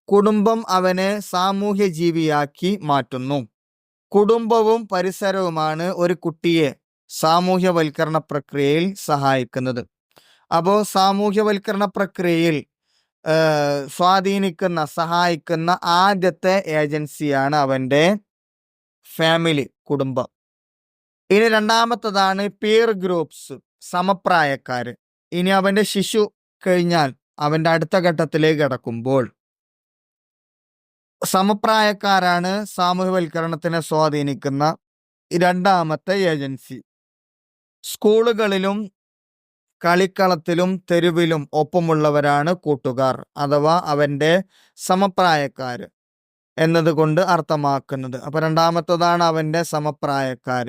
കുടുംബം അവനെ സാമൂഹ്യ ജീവിയാക്കി മാറ്റുന്നു. കുടുംബവും പരിസരവുമാണ് ഒരു കുട്ടിയെ സാമൂഹ്യവൽക്കരണ പ്രക്രിയയിൽ സഹായിക്കുന്നത്. അപ്പോൾ സാമൂഹ്യവൽക്കരണ പ്രക്രിയയിൽ സ്വാധീനിക്കുന്ന, സഹായിക്കുന്ന ആദ്യത്തെ ഏജൻസിയാണ് അവൻ്റെ ഫാമിലി, കുടുംബം. ഇനി രണ്ടാമത്തതാണ് പിയർ ഗ്രൂപ്പ്സ്, സമപ്രായക്കാർ. ഇനി അവൻ്റെ ശിശു കഴിഞ്ഞാൽ അവൻ്റെ അടുത്ത ഘട്ടത്തിലേക്ക് കടക്കുമ്പോൾ സമപ്രായക്കാരാണ് സാമൂഹ്യവൽക്കരണത്തിനെ സ്വാധീനിക്കുന്ന രണ്ടാമത്തെ ഏജൻസി. സ്കൂളുകളിലും കളിക്കളത്തിലും തെരുവിലും ഒപ്പമുള്ളവരാണ് കൂട്ടുകാർ, അഥവാ അവൻ്റെ സമപ്രായക്കാർ എന്നതുകൊണ്ട് അർത്ഥമാക്കുന്നത്. അപ്പൊ രണ്ടാമത്തതാണ് അവൻ്റെ സമപ്രായക്കാർ.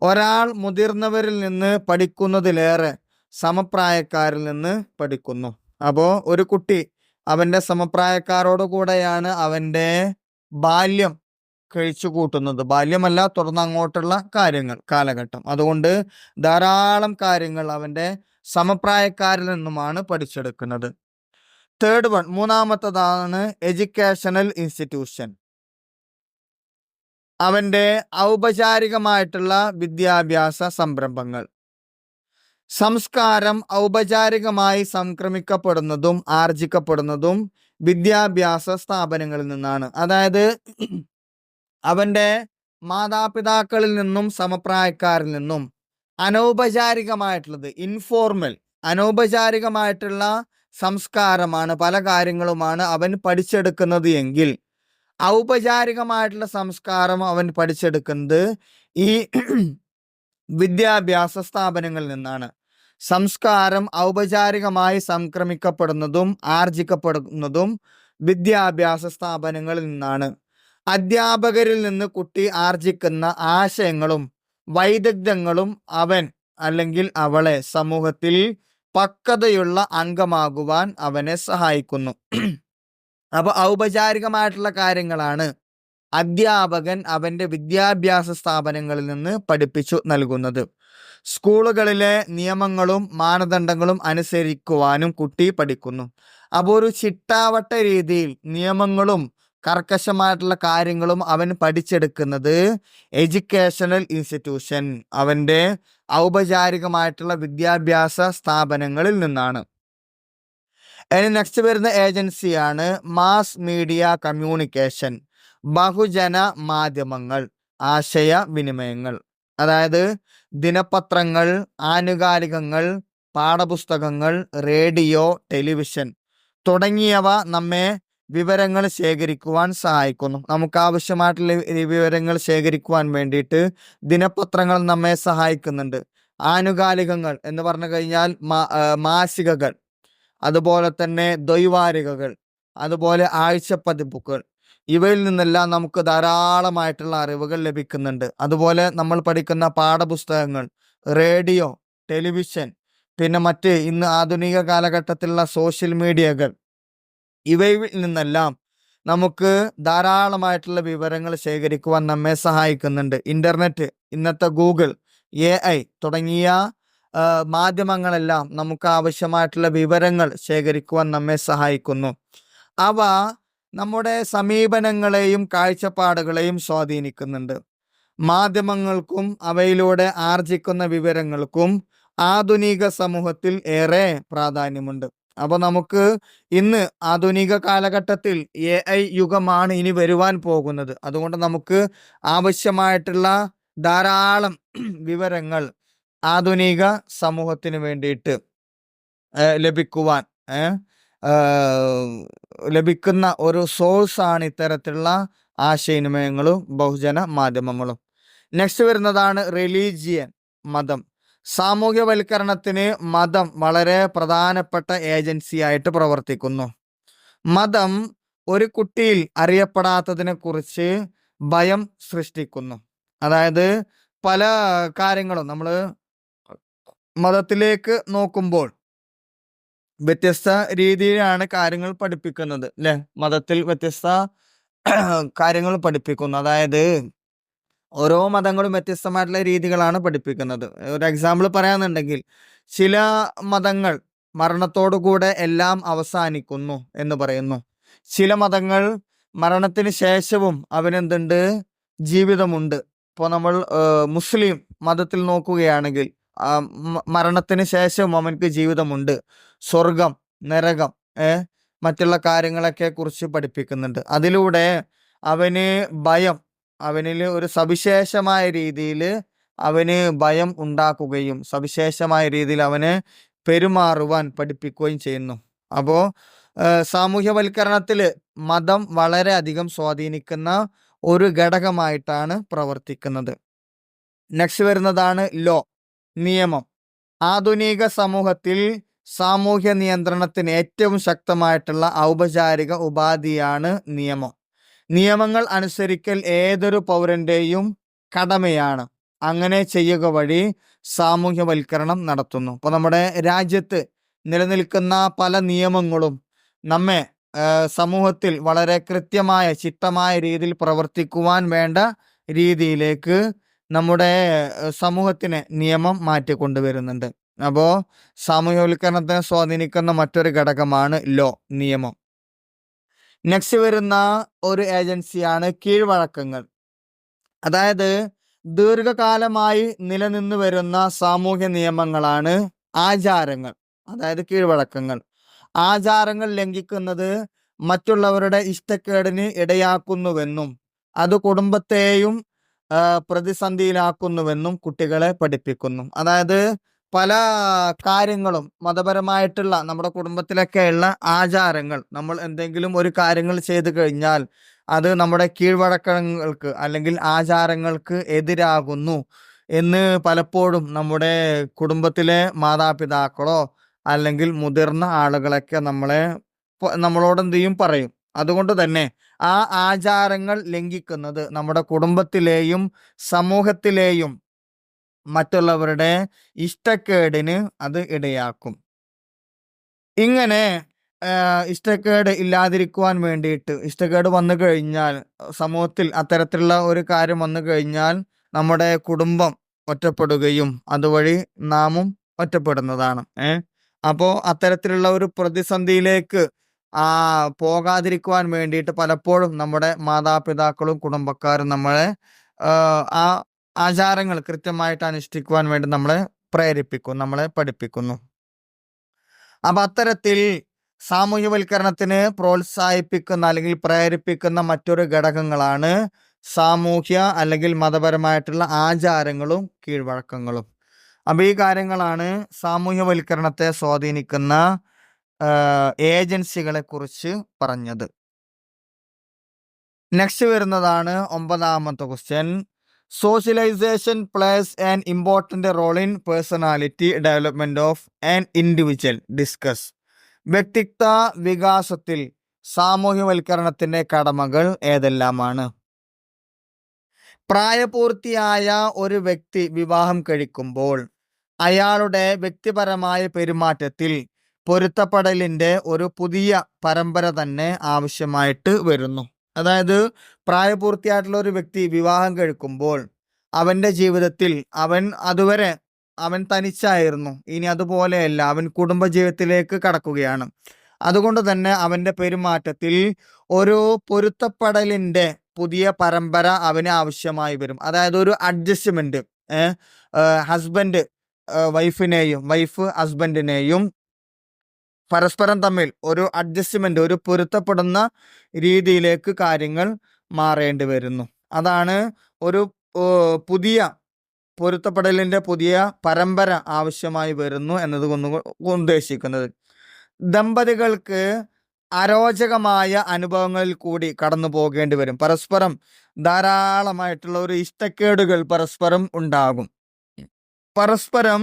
ഒരാൾ മുതിർന്നവരിൽ നിന്ന് പഠിക്കുന്നതിലേറെ സമപ്രായക്കാരിൽ നിന്ന് പഠിക്കുന്നു. അപ്പോൾ ഒരു കുട്ടി അവൻ്റെ സമപ്രായക്കാരോട് കൂടെയാണ് അവൻ്റെ ബാല്യം കഴിച്ചു കൂട്ടുന്നത്. ബാല്യമല്ല, തുടർന്ന് അങ്ങോട്ടുള്ള കാലഘട്ടം. അതുകൊണ്ട് ധാരാളം കാര്യങ്ങൾ അവൻ്റെ സമപ്രായക്കാരിൽ നിന്നുമാണ് പഠിച്ചെടുക്കുന്നത്. തേർഡ് വൺ, മൂന്നാമത്തതാണ് എഡ്യൂക്കേഷണൽ ഇൻസ്റ്റിറ്റ്യൂഷൻ. അവൻ്റെ ഔപചാരികമായിട്ടുള്ള വിദ്യാഭ്യാസ സംരംഭങ്ങൾ. സംസ്കാരം ഔപചാരികമായി സംക്രമിക്കപ്പെടുന്നതും ആർജിക്കപ്പെടുന്നതും വിദ്യാഭ്യാസ സ്ഥാപനങ്ങളിൽ നിന്നാണ്. അതായത് അവൻ്റെ മാതാപിതാക്കളിൽ നിന്നും സമപ്രായക്കാരിൽ നിന്നും അനൗപചാരികമായിട്ടുള്ളത്, അനൗപചാരികമായിട്ടുള്ള സംസ്കാരമാണ്, പല കാര്യങ്ങളുമാണ് അവൻ പഠിച്ചെടുക്കുന്നത് എങ്കിൽ ഔപചാരികമായിട്ടുള്ള സംസ്കാരം അവൻ പഠിച്ചെടുക്കുന്നത് ഈ വിദ്യാഭ്യാസ സ്ഥാപനങ്ങളിൽ നിന്നാണ്. സംസ്കാരം ഔപചാരികമായി സംക്രമിക്കപ്പെടുന്നതും ആർജിക്കപ്പെടുന്നതും വിദ്യാഭ്യാസ സ്ഥാപനങ്ങളിൽ നിന്നാണ്. അധ്യാപകരിൽ നിന്ന് കുട്ടി ആർജിക്കുന്ന ആശയങ്ങളും വൈദഗ്ധ്യങ്ങളും അവൻ അല്ലെങ്കിൽ അവളെ സമൂഹത്തിൽ പക്വതയുള്ള അംഗമാകുവാൻ അവനെ സഹായിക്കുന്നു. അപ്പോൾ ഔപചാരികമായിട്ടുള്ള കാര്യങ്ങളാണ് അധ്യാപകൻ അവൻ്റെ വിദ്യാഭ്യാസ സ്ഥാപനങ്ങളിൽ നിന്ന് പഠിപ്പിച്ചു നൽകുന്നത്. സ്കൂളുകളിലെ നിയമങ്ങളും മാനദണ്ഡങ്ങളും അനുസരിക്കുവാനും കുട്ടി പഠിക്കുന്നു. അപ്പോൾ ഒരു ചിട്ടാവട്ട രീതിയിൽ നിയമങ്ങളും കർക്കശമായിട്ടുള്ള കാര്യങ്ങളും അവൻ പഠിച്ചെടുക്കുന്നത് എഡ്യൂക്കേഷണൽ ഇൻസ്റ്റിറ്റ്യൂഷൻ, അവൻ്റെ ഔപചാരികമായിട്ടുള്ള വിദ്യാഭ്യാസ സ്ഥാപനങ്ങളിൽ നിന്നാണ്. ഇനി നെക്സ്റ്റ് വരുന്ന ഏജൻസിയാണ് മാസ് മീഡിയ കമ്മ്യൂണിക്കേഷൻ, ബഹുജന മാധ്യമങ്ങൾ, ആശയവിനിമയങ്ങൾ. അതായത് ദിനപത്രങ്ങൾ, ആനുകാലികങ്ങൾ, പാഠപുസ്തകങ്ങൾ, റേഡിയോ, ടെലിവിഷൻ തുടങ്ങിയവ നമ്മെ വിവരങ്ങൾ ശേഖരിക്കുവാൻ സഹായിക്കുന്നു. നമുക്ക് ആവശ്യമായിട്ടുള്ള വിവരങ്ങൾ ശേഖരിക്കുവാൻ വേണ്ടിയിട്ട് ദിനപത്രങ്ങൾ നമ്മെ സഹായിക്കുന്നുണ്ട്. ആനുകാലികങ്ങൾ എന്ന് പറഞ്ഞു കഴിഞ്ഞാൽ മാസികകൾ, അതുപോലെ തന്നെ ദ്വൈവാരികകൾ, അതുപോലെ ആഴ്ചപ്പതിപ്പുകൾ, ഇവയിൽ നിന്നെല്ലാം നമുക്ക് ധാരാളമായിട്ടുള്ള അറിവുകൾ ലഭിക്കുന്നുണ്ട്. അതുപോലെ നമ്മൾ പഠിക്കുന്ന പാഠപുസ്തകങ്ങൾ, റേഡിയോ, ടെലിവിഷൻ, പിന്നെ മറ്റ് ഇന്ന് ആധുനിക കാലഘട്ടത്തിലുള്ള സോഷ്യൽ മീഡിയകൾ, ഇവയിൽ നിന്നെല്ലാം നമുക്ക് ധാരാളമായിട്ടുള്ള വിവരങ്ങൾ ശേഖരിക്കുവാൻ നമ്മെ സഹായിക്കുന്നുണ്ട്. ഇൻ്റർനെറ്റ്, ഇന്നത്തെ ഗൂഗിൾ, AI തുടങ്ങിയ മാധ്യമങ്ങളെല്ലാം നമുക്ക് ആവശ്യമായിട്ടുള്ള വിവരങ്ങൾ ശേഖരിക്കുവാൻ നമ്മെ സഹായിക്കുന്നു. അവ നമ്മുടെ സമീപനങ്ങളെയും കാഴ്ചപ്പാടുകളെയും സ്വാധീനിക്കുന്നുണ്ട്. മാധ്യമങ്ങൾക്കും അവയിലൂടെ ആർജിക്കുന്ന വിവരങ്ങൾക്കും ആധുനിക സമൂഹത്തിൽ ഏറെ പ്രാധാന്യമുണ്ട്. അപ്പോൾ നമുക്ക് ഇന്ന് ആധുനിക കാലഘട്ടത്തിൽ AI യുഗമാണ് ഇനി വരുവാൻ പോകുന്നത്. അതുകൊണ്ട് നമുക്ക് ആവശ്യമായിട്ടുള്ള ധാരാളം വിവരങ്ങൾ ആധുനിക സമൂഹത്തിന് വേണ്ടിയിട്ട് ലഭിക്കുവാൻ ലഭിക്കുന്ന ഒരു സോഴ്സാണ് ഇത്തരത്തിലുള്ള ആശയവിനിമയങ്ങളും ബഹുജന മാധ്യമങ്ങളും. നെക്സ്റ്റ് വരുന്നതാണ് റിലീജിയൻ, മതം. സാമൂഹ്യവൽക്കരണത്തിന് മതം വളരെ പ്രധാനപ്പെട്ട ഏജൻസിയായിട്ട് പ്രവർത്തിക്കുന്നു. മതം ഒരു കുട്ടിയിൽ അറിയപ്പെടാത്തതിനെ കുറിച്ച് ഭയം സൃഷ്ടിക്കുന്നു. അതായത് പല കാര്യങ്ങളും നമ്മൾ മതത്തിലേക്ക് നോക്കുമ്പോൾ വ്യത്യസ്ത രീതിയിലാണ് കാര്യങ്ങൾ പഠിപ്പിക്കുന്നത്, അല്ലെ? മതത്തിൽ വ്യത്യസ്ത കാര്യങ്ങൾ പഠിപ്പിക്കുന്നു. അതായത് ഓരോ മതങ്ങളും വ്യത്യസ്തമായിട്ടുള്ള രീതികളാണ് പഠിപ്പിക്കുന്നത്. ഒരു എക്സാമ്പിൾ പറയാന്നുണ്ടെങ്കിൽ, ചില മതങ്ങൾ മരണത്തോടുകൂടെ എല്ലാം അവസാനിക്കുന്നു എന്ന് പറയുന്നു. ചില മതങ്ങൾ മരണത്തിന് ശേഷവും അവനെന്തുണ്ട്, ജീവിതമുണ്ട്. ഇപ്പോൾ നമ്മൾ മുസ്ലിം മതത്തിൽ നോക്കുകയാണെങ്കിൽ മരണത്തിന് ശേഷവും അവനക്ക് ജീവിതമുണ്ട്. സ്വർഗം, നരകം, മറ്റുള്ള കാര്യങ്ങളൊക്കെ കുറിച്ച് പഠിപ്പിക്കുന്നുണ്ട്. അതിലൂടെ അവന് ഭയം, അവനിൽ ഒരു സവിശേഷമായ രീതിയിൽ അവന് ഭയം ഉണ്ടാക്കുകയും സവിശേഷമായ രീതിയിൽ അവന് പെരുമാറുവാൻ പഠിപ്പിക്കുകയും ചെയ്യുന്നു. അപ്പോൾ സാമൂഹ്യവൽക്കരണത്തിൽ മതം വളരെയധികം സ്വാധീനിക്കുന്ന ഒരു ഘടകമായിട്ടാണ് പ്രവർത്തിക്കുന്നത്. നെക്സ്റ്റ് വരുന്നതാണ് ലോ, നിയമം. ആധുനിക സമൂഹത്തിൽ സാമൂഹ്യ നിയന്ത്രണത്തിന് ഏറ്റവും ശക്തമായിട്ടുള്ള ഔപചാരിക ഉപാധിയാണ് നിയമം. നിയമങ്ങൾ അനുസരിക്കൽ ഏതൊരു പൗരന്റെയും കടമയാണ്. അങ്ങനെ ചെയ്യുക വഴി സാമൂഹ്യവൽക്കരണം നടത്തുന്നു. അപ്പോൾ നമ്മുടെ രാജ്യത്ത് നിലനിൽക്കുന്ന പല നിയമങ്ങളും നമ്മെ സമൂഹത്തിൽ വളരെ കൃത്യമായ ചിട്ടമായ രീതിയിൽ പ്രവർത്തിക്കുവാൻ വേണ്ട രീതിയിലേക്ക് നമ്മുടെ സമൂഹത്തിനെ നിയമം മാറ്റിക്കൊണ്ടുവരുന്നുണ്ട്. അപ്പോൾ സാമൂഹ്യവൽക്കരണത്തെ സ്വാധീനിക്കുന്ന മറ്റൊരു ഘടകമാണ് നിയമം. നെക്സ്റ്റ് വരുന്ന ഒരു ഏജൻസിയാണ് കീഴ്വഴക്കങ്ങൾ. അതായത് ദീർഘകാലമായി നിലനിന്ന് വരുന്ന സാമൂഹ്യ നിയമങ്ങളാണ് ആചാരങ്ങൾ, അതായത് കീഴ്വഴക്കങ്ങൾ. ആചാരങ്ങൾ ലംഘിക്കുന്നത് മറ്റുള്ളവരുടെ ഇഷ്ടക്കേടിന് ഇടയാക്കുന്നുവെന്നും അത് കുടുംബത്തെയും പ്രതിസന്ധിയിലാക്കുന്നുവെന്നും കുട്ടികളെ പഠിപ്പിക്കുന്നു. അതായത് പല കാര്യങ്ങളും മതപരമായിട്ടുള്ള നമ്മുടെ കുടുംബത്തിലൊക്കെയുള്ള ആചാരങ്ങൾ, നമ്മൾ എന്തെങ്കിലും ഒരു കാര്യങ്ങൾ ചെയ്തു കഴിഞ്ഞാൽ അത് നമ്മുടെ കീഴ്വഴക്കങ്ങൾക്ക് അല്ലെങ്കിൽ ആചാരങ്ങൾക്ക് എതിരാകുന്നു എന്ന് പലപ്പോഴും നമ്മുടെ കുടുംബത്തിലെ മാതാപിതാക്കളോ അല്ലെങ്കിൽ മുതിർന്ന ആളുകളൊക്കെ നമ്മളോട് എന്ത് ചെയ്യും, പറയും. അതുകൊണ്ട് തന്നെ ആ ആചാരങ്ങൾ ലംഘിക്കുന്നത് നമ്മുടെ കുടുംബത്തിലെയും സമൂഹത്തിലെയും മറ്റുള്ളവരുടെ ഇഷ്ടക്കേടിന് അത് ഇടയാക്കും. ഇങ്ങനെ ഇഷ്ടക്കേട് ഇല്ലാതിരിക്കുവാൻ വേണ്ടിയിട്ട്, ഇഷ്ടക്കേട് വന്നു കഴിഞ്ഞാൽ സമൂഹത്തിൽ അത്തരത്തിലുള്ള ഒരു കാര്യം വന്നു കഴിഞ്ഞാൽ നമ്മുടെ കുടുംബം ഒറ്റപ്പെടുകയും അതുവഴി നാമും ഒറ്റപ്പെടുന്നതാണ്. അപ്പോൾ അത്തരത്തിലുള്ള ഒരു പ്രതിസന്ധിയിലേക്ക് പോകാതിരിക്കുവാൻ വേണ്ടിയിട്ട് പലപ്പോഴും നമ്മുടെ മാതാപിതാക്കളും കുടുംബക്കാരും നമ്മളെ ആ ആചാരങ്ങൾ കൃത്യമായിട്ട് അനുഷ്ഠിക്കുവാൻ വേണ്ടി നമ്മളെ പ്രേരിപ്പിക്കും, നമ്മളെ പഠിപ്പിക്കുന്നു. അപ്പൊ അത്തരത്തിൽ സാമൂഹ്യവൽക്കരണത്തിന് പ്രോത്സാഹിപ്പിക്കുന്ന അല്ലെങ്കിൽ പ്രേരിപ്പിക്കുന്ന മറ്റൊരു ഘടകങ്ങളാണ് സാമൂഹ്യ അല്ലെങ്കിൽ മതപരമായിട്ടുള്ള ആചാരങ്ങളും കീഴ്വഴക്കങ്ങളും. അപ്പൊ ഈ കാര്യങ്ങളാണ് സാമൂഹ്യവൽക്കരണത്തെ സ്വാധീനിക്കുന്ന ഏജൻസികളെ കുറിച്ച് പറഞ്ഞത്. നെക്സ്റ്റ് വരുന്നതാണ് 9ാമത്തെ question. Socialisation plays an important role in personality development of an individual. Discuss. വ്യക്തിത്വ വികാസത്തിൽ സാമൂഹ്യവൽക്കരണത്തിന്റെ കടമകൾ ഏതെല്ലാമാണ്? പ്രായപൂർത്തിയായ ഒരു വ്യക്തി വിവാഹം കഴിക്കുമ്പോൾ അയാളുടെ വ്യക്തിപരമായ പെരുമാറ്റത്തിൽ പൊരുത്തപ്പെടലിന്റെ ഒരു പുതിയ പരമ്പര തന്നെ ആവശ്യമായിട്ട് വരുന്നു. അതായത് പ്രായപൂർത്തിയായിട്ടുള്ള ഒരു വ്യക്തി വിവാഹം കഴിക്കുമ്പോൾ അവന്റെ ജീവിതത്തിൽ അതുവരെ അവൻ തനിച്ചായിരുന്നു. ഇനി അതുപോലെയല്ല, അവൻ കുടുംബജീവിതത്തിലേക്ക് കടക്കുകയാണ്. അതുകൊണ്ട് തന്നെ അവന്റെ പെരുമാറ്റത്തിൽ ഒരു പൊരുത്തപ്പെടലിന്റെ പുതിയ പരമ്പര അവന് ആവശ്യമായി വരും. അതായത് ഒരു അഡ്ജസ്റ്റ്മെന്റ്, ഹസ്ബൻഡ് വൈഫിനെയും വൈഫ് ഹസ്ബൻഡിനെയും പരസ്പരം തമ്മിൽ ഒരു അഡ്ജസ്റ്റ്മെന്റ്, ഒരു പൊരുത്തപ്പെടുന്ന രീതിയിലേക്ക് കാര്യങ്ങൾ മാറേണ്ടി വരുന്നു. അതാണ് ഒരു പുതിയ പൊരുത്തപ്പെടലിന്റെ പുതിയ പരമ്പര ആവശ്യമായി വരുന്നു എന്നതുകൊണ്ട് ഉദ്ദേശിക്കുന്നത്. ദമ്പതികൾക്ക് അരോചകമായ അനുഭവങ്ങളിൽ കൂടി കടന്നു പോകേണ്ടി വരും. പരസ്പരം ധാരാളമായിട്ടുള്ള ഒരു ഇഷ്ടക്കേടുകൾ പരസ്പരം ഉണ്ടാകും. പരസ്പരം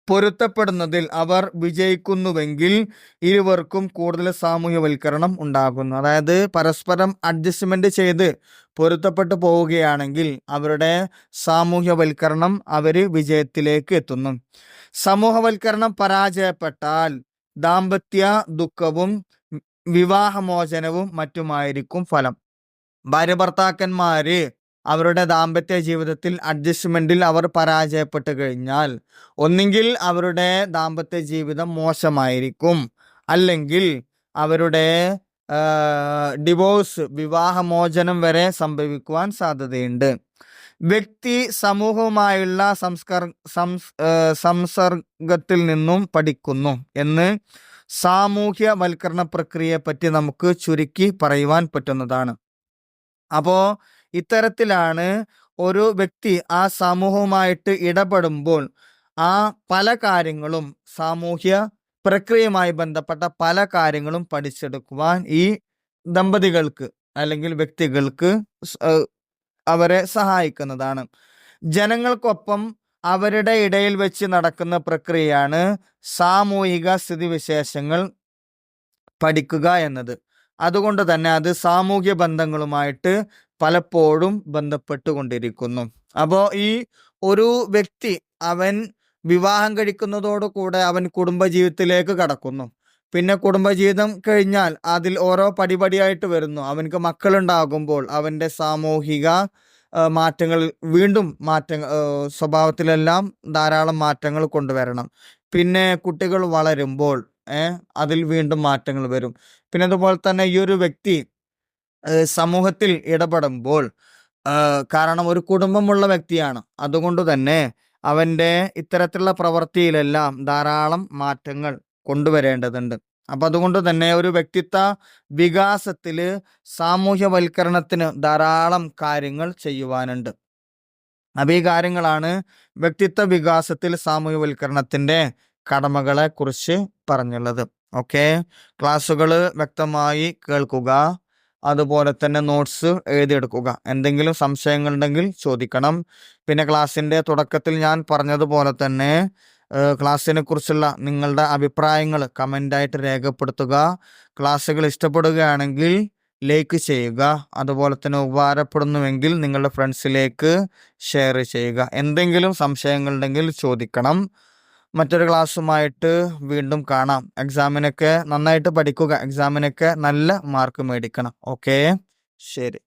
പൊരുത്തപ്പെടുന്നതിൽ അവർ വിജയിക്കുന്നുവെങ്കിൽ ഇരുവർക്കും കൂടുതൽ സാമൂഹ്യവൽക്കരണം ഉണ്ടാകുന്നു. അതായത് പരസ്പരം അഡ്ജസ്റ്റ്മെന്റ് ചെയ്ത് പൊരുത്തപ്പെട്ടു പോവുകയാണെങ്കിൽ അവരുടെ സാമൂഹ്യവൽക്കരണം വിജയത്തിലേക്ക് എത്തുന്നു. സമൂഹവൽക്കരണം പരാജയപ്പെട്ടാൽ ദാമ്പത്യ ദുഃഖവും വിവാഹമോചനവും മറ്റുമായിരിക്കും ഫലം. ഭാര്യ ഭർത്താക്കന്മാര് അവരുടെ ദാമ്പത്യ ജീവിതത്തിൽ അഡ്ജസ്റ്റ്മെന്റിൽ അവർ പരാജയപ്പെട്ട് കഴിഞ്ഞാൽ ഒന്നുകിൽ അവരുടെ ദാമ്പത്യ ജീവിതം മോശമായിരിക്കും, അല്ലെങ്കിൽ അവരുടെ ഡിവോഴ്സ്, വിവാഹമോചനം വരെ സംഭവിക്കുവാൻ സാധ്യതയുണ്ട്. വ്യക്തി സമൂഹവുമായുള്ള സംസർഗത്തിൽ നിന്നും പഠിക്കുന്നു എന്ന് സാമൂഹ്യവൽക്കരണ പ്രക്രിയയെ പറ്റി നമുക്ക് ചുരുക്കി പറയുവാൻ പറ്റുന്നതാണ്. അപ്പോ ഇത്തരത്തിലാണ് ഒരു വ്യക്തി ആ സമൂഹവുമായിട്ട് ഇടപെടുമ്പോൾ ആ പല കാര്യങ്ങളും, സാമൂഹ്യ പ്രക്രിയയുമായി ബന്ധപ്പെട്ട പല കാര്യങ്ങളും പഠിച്ചെടുക്കുവാൻ ഈ ദമ്പതികൾക്ക് അല്ലെങ്കിൽ വ്യക്തികൾക്ക് അവരെ സഹായിക്കുന്നതാണ്. ജനങ്ങൾക്കൊപ്പം അവരുടെ ഇടയിൽ വെച്ച് നടക്കുന്ന പ്രക്രിയയാണ് സാമൂഹിക സ്ഥിതിവിശേഷങ്ങൾ പഠിക്കുക എന്നത്. അതുകൊണ്ട് തന്നെ അത് സാമൂഹ്യ ബന്ധങ്ങളുമായിട്ട് പലപ്പോഴും ബന്ധപ്പെട്ടുകൊണ്ടിരിക്കുന്നു. അപ്പോൾ ഈ ഒരു വ്യക്തി അവൻ വിവാഹം കഴിക്കുന്നതോടുകൂടെ അവൻ കുടുംബജീവിതത്തിലേക്ക് കടക്കുന്നു. പിന്നെ കുടുംബജീവിതം കഴിഞ്ഞാൽ അതിൽ ഓരോ പടിപടിയായിട്ട് വരുന്നു. അവൻക്ക് മക്കളുണ്ടാകുമ്പോൾ അവൻ്റെ സാമൂഹിക മാറ്റങ്ങൾ വീണ്ടും സ്വഭാവത്തിലെല്ലാം ധാരാളം മാറ്റങ്ങൾ കൊണ്ടുവരണം. പിന്നെ കുട്ടികൾ വളരുമ്പോൾ അതിൽ വീണ്ടും മാറ്റങ്ങൾ വരും. പിന്നെ അതുപോലെ തന്നെ ഈ ഒരു വ്യക്തി സമൂഹത്തിൽ ഇടപെടുമ്പോൾ കാരണം ഒരു കുടുംബമുള്ള വ്യക്തിയാണ്. അതുകൊണ്ട് തന്നെ അവൻ്റെ ഇത്തരത്തിലുള്ള പ്രവൃത്തിയിലെല്ലാം ധാരാളം മാറ്റങ്ങൾ കൊണ്ടുവരേണ്ടതുണ്ട്. അപ്പൊ അതുകൊണ്ട് തന്നെ ഒരു വ്യക്തിത്വ വികാസത്തില് സാമൂഹ്യവൽക്കരണത്തിന് ധാരാളം കാര്യങ്ങൾ ചെയ്യുവാനുണ്ട്. അപ്പൊ ഈ കാര്യങ്ങളാണ് വ്യക്തിത്വ വികാസത്തിൽ സാമൂഹ്യവൽക്കരണത്തിന്റെ കടമകളെ കുറിച്ച് പറഞ്ഞുള്ളത്. ഓക്കെ, ക്ലാസ്സുകൾ വ്യക്തമായി കേൾക്കുക, അതുപോലെ തന്നെ നോട്ട്സ് എഴുതിയെടുക്കുക. എന്തെങ്കിലും സംശയങ്ങളുണ്ടെങ്കിൽ ചോദിക്കണം. പിന്നെ ക്ലാസ്സിന്റെ തുടക്കത്തിൽ ഞാൻ പറഞ്ഞതുപോലെ തന്നെ ക്ലാസ്സിനെ കുറിച്ചുള്ള നിങ്ങളുടെ അഭിപ്രായങ്ങൾ കമൻ്റായിട്ട് രേഖപ്പെടുത്തുക. ക്ലാസ്സുകൾ ഇഷ്ടപ്പെടുകയാണെങ്കിൽ ലൈക്ക് ചെയ്യുക. അതുപോലെ തന്നെ ഉപകാരപ്പെടുന്നുവെങ്കിൽ നിങ്ങളുടെ ഫ്രണ്ട്സിലേക്ക് ഷെയർ ചെയ്യുക. എന്തെങ്കിലും സംശയങ്ങളുണ്ടെങ്കിൽ ചോദിക്കണം. മറ്റൊരു ക്ലാസ്സുമായിട്ട് വീണ്ടും കാണാം. എക്സാമിനൊക്കെ നന്നായിട്ട് പഠിക്കുക. എക്സാമിനൊക്കെ നല്ല മാർക്ക് മേടിക്കണം. ഓക്കെ, ശരി.